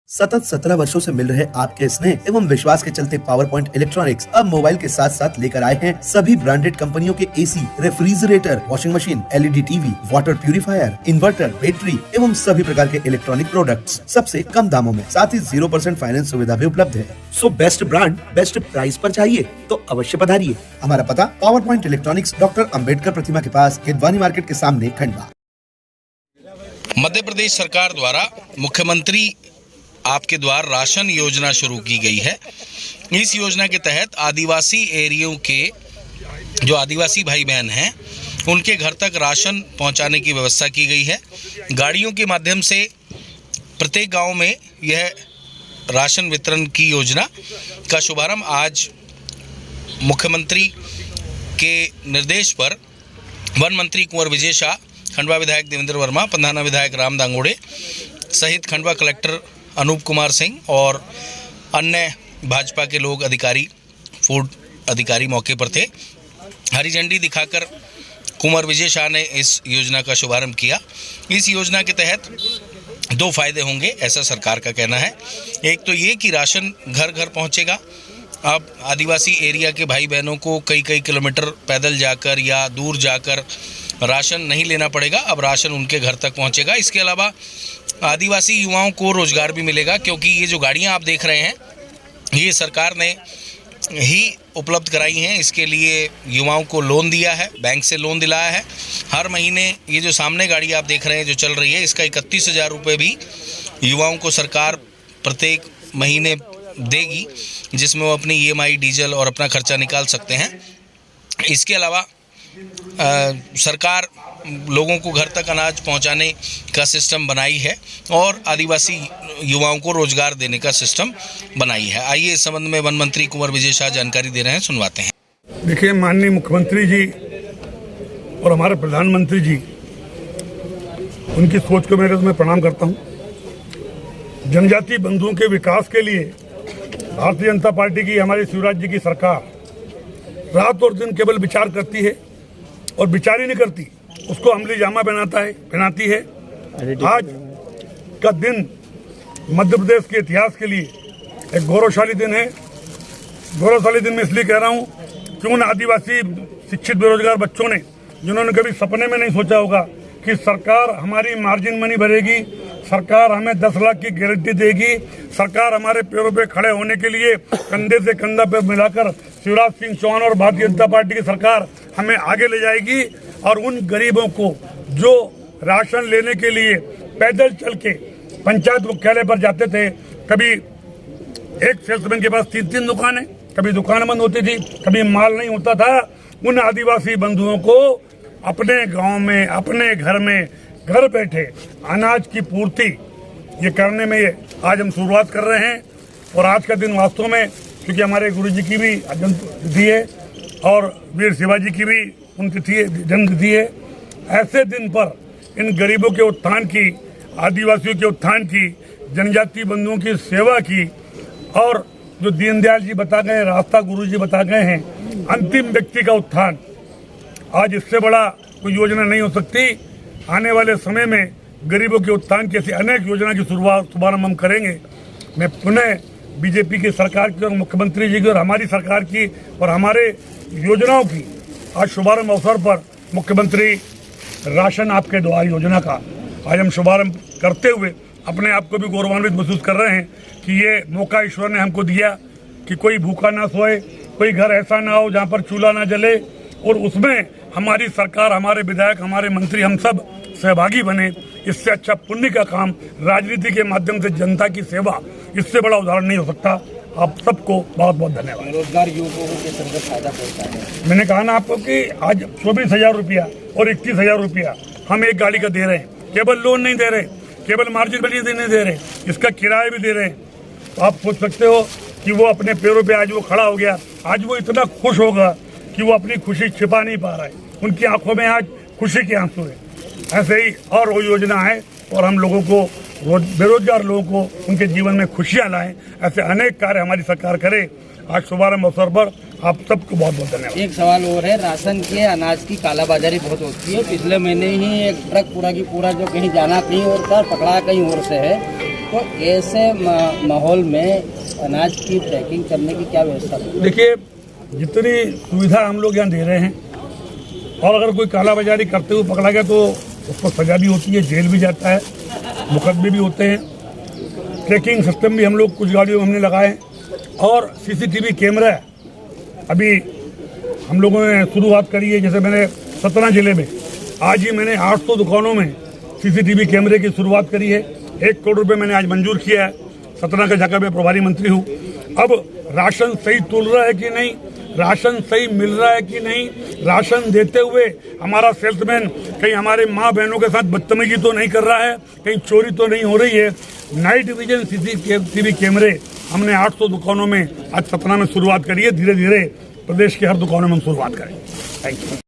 सतत 17 वर्षों से मिल रहे आपके स्नेह एवं विश्वास के चलते पावर पॉइंट इलेक्ट्रॉनिक्स अब मोबाइल के साथ साथ लेकर आए हैं सभी ब्रांडेड कंपनियों के AC, refrigerator, washing machine, LED TV, water purifier, inverter, battery एवं सभी प्रकार के इलेक्ट्रॉनिक प्रोडक्ट्स सबसे कम दामों में, साथ ही 0% फाइनेंस सुविधा भी उपलब्ध है। So best brand best price पर चाहिए तो अवश्य पधारिए। हमारा पता power point electronics, doctor Ambedkar प्रतिमा के पास, किदवानी मार्केट के सामने, खंडवा। मध्य प्रदेश सरकार द्वारा मुख्यमंत्री आपके द्वार राशन योजना शुरू की गई है। इस योजना के तहत आदिवासी एरियो के जो आदिवासी भाई बहन हैं उनके घर तक राशन पहुंचाने की व्यवस्था की गई है। गाड़ियों के माध्यम से प्रत्येक गांव में यह राशन वितरण की योजना का शुभारंभ आज मुख्यमंत्री के निर्देश पर वन मंत्री कुंवर विजय शाह, खंडवा विधायक देवेंद्र वर्मा, पंधाना विधायक राम दांगोड़े सहित खंडवा कलेक्टर अनूप कुमार सिंह और अन्य भाजपा के लोग अधिकारी, फूड अधिकारी मौके पर थे। हरी झंडी दिखाकर कुंवर विजय शाह ने इस योजना का शुभारंभ किया। इस योजना के तहत दो फायदे होंगे, ऐसा सरकार का कहना है। एक तो ये कि राशन घर घर पहुंचेगा। अब आदिवासी एरिया के भाई बहनों को कई किलोमीटर पैदल जाकर या दूर जाकर राशन नहीं लेना पड़ेगा। अब राशन उनके घर तक पहुंचेगा। इसके अलावा आदिवासी युवाओं को रोजगार भी मिलेगा, क्योंकि ये जो गाड़ियां आप देख रहे हैं ये सरकार ने ही उपलब्ध कराई हैं। इसके लिए युवाओं को लोन दिया है, बैंक से लोन दिलाया है। हर महीने ये जो सामने गाड़ी आप देख रहे हैं जो चल रही है, इसका 31,000 रुपये भी युवाओं को सरकार प्रत्येक महीने देगी, जिसमें वो अपनी EMI, डीजल और अपना खर्चा निकाल सकते हैं। इसके अलावा सरकार लोगों को घर तक अनाज पहुंचाने का सिस्टम बनाई है और आदिवासी युवाओं को रोजगार देने का सिस्टम बनाई है। आइए इस संबंध में वन मंत्री कुंवर विजय शाह जानकारी दे रहे हैं, सुनवाते हैं। देखिए, माननीय मुख्यमंत्री जी और हमारे प्रधानमंत्री जी, उनकी सोच को मैं प्रणाम करता हूं। जनजाति बंधुओं के विकास के लिए भारतीय जनता पार्टी की, हमारी शिवराज जी की सरकार रात और दिन केवल विचार करती है और विचार ही नहीं करती, उसको अमली जामा बनाती है। आज का दिन मध्य प्रदेश के इतिहास के लिए एक गौरवशाली दिन है। गौरवशाली दिन मैं इसलिए कह रहा हूँ कि उन आदिवासी शिक्षित बेरोजगार बच्चों ने, जिन्होंने कभी सपने में नहीं सोचा होगा कि सरकार हमारी मार्जिन मनी भरेगी, सरकार हमें 10 लाख की गारंटी देगी, सरकार हमारे पैरों पे खड़े होने के लिए कंधे से कंधा पे मिलाकर शिवराज सिंह चौहान और भारतीय जनता पार्टी की सरकार हमें आगे ले जाएगी। और उन गरीबों को जो राशन लेने के लिए पैदल चल के पंचायत मुख्यालय पर जाते थे, कभी एक सेल्समैन के पास 3 दुकानें, कभी दुकान बंद होती थी, कभी माल नहीं होता था, उन आदिवासी बंधुओं को अपने गांव में, अपने घर में, घर बैठे अनाज की पूर्ति ये करने में आज हम शुरुआत कर रहे हैं। और आज का दिन वास्तव में, क्योंकि हमारे गुरु जी की भी जन्मतिथि है और वीर शिवाजी की भी उनकी जन्मतिथि है, ऐसे दिन पर इन गरीबों के उत्थान की, आदिवासियों के उत्थान की, जनजाति बंधुओं की सेवा की, और जो दीनदयाल जी बता गए, रास्ता गुरु जी बता गए हैं, अंतिम व्यक्ति का उत्थान, आज इससे बड़ा कोई योजना नहीं हो सकती। आने वाले समय में गरीबों के उत्थान की ऐसी अनेक योजना की शुभारंभ हम करेंगे। मैं पुनः बीजेपी की सरकार की और मुख्यमंत्री जी की और हमारी सरकार की और हमारे योजनाओं की आज शुभारंभ अवसर पर मुख्यमंत्री राशन आपके द्वार योजना का आज हम शुभारंभ करते हुए अपने आप को भी गौरवान्वित महसूस कर रहे हैं कि ये मौका ईश्वर ने हमको दिया कि कोई भूखा ना सोए, कोई घर ऐसा ना हो जहाँ पर चूल्हा ना जले, और उसमें हमारी सरकार, हमारे विधायक, हमारे मंत्री, हम सब सहभागी बने। इससे अच्छा पुण्य का काम, राजनीति के माध्यम से जनता की सेवा, इससे बड़ा उदाहरण नहीं हो सकता। आप सबको बहुत बहुत धन्यवाद। रोजगार युवकों को किस तरह फायदा पहुंचता है? मैंने कहा ना आपको कि आज 24,000 रुपया और 21,000 रुपया हम एक गाड़ी का दे रहे हैं। केवल लोन नहीं दे रहे, केवल मार्जिन बनी नहीं दे रहे, इसका किराया भी दे रहे हैं। तो आप सोच सकते हो कि वो अपने पैरों पे आज वो खड़ा हो गया। आज वो इतना खुश होगा कि वो अपनी खुशी छिपा नहीं पा रहा है, उनकी आंखों में आज खुशी के आंसू है। ऐसे ही और वो योजना है, और हम लोगों को, बेरोजगार लोगों को उनके जीवन में खुशियां लाएं, ऐसे अनेक कार्य हमारी सरकार करे। आज शुभारंभ अवसर पर आप सबको बहुत बहुत धन्यवाद। एक सवाल और है, राशन के अनाज की कालाबाजारी बहुत होती है। पिछले महीने ही एक ट्रक पूरा की पूरा जो कहीं जाना कहीं और था, पकड़ा कहीं और से है। तो ऐसे माहौल में अनाज की पैकिंग करने की क्या व्यवस्था है? देखिए, जितनी सुविधा हम लोग यहाँ दे रहे हैं और अगर कोई कालाबाजारी करते हुए पकड़ा गया तो उसको सजा भी होती है, जेल भी जाता है, मुकदमे भी होते हैं। ट्रैकिंग सिस्टम भी हम लोग कुछ गाड़ियों में हमने लगाए हैं और सीसीटीवी कैमरा अभी हम लोगों ने शुरुआत करी है। जैसे मैंने सतना जिले में आज ही मैंने 800 दुकानों में सीसीटीवी कैमरे की शुरुआत करी है। 1 करोड़ रुपए मैंने आज मंजूर किया है। सतना का जगह मैं प्रभारी मंत्री हूँ। अब राशन सही तुल रहा है कि नहीं, राशन सही मिल रहा है कि नहीं, राशन देते हुए हमारा सेल्समैन कहीं हमारे माँ बहनों के साथ बदतमीजी तो नहीं कर रहा है, कहीं चोरी तो नहीं हो रही है। नाइट विजन सीसीटीवी कैमरे हमने 800 दुकानों में आज सतना में शुरुआत करी है। धीरे धीरे प्रदेश के हर दुकानों में हम शुरुआत करेंगे। Thank you.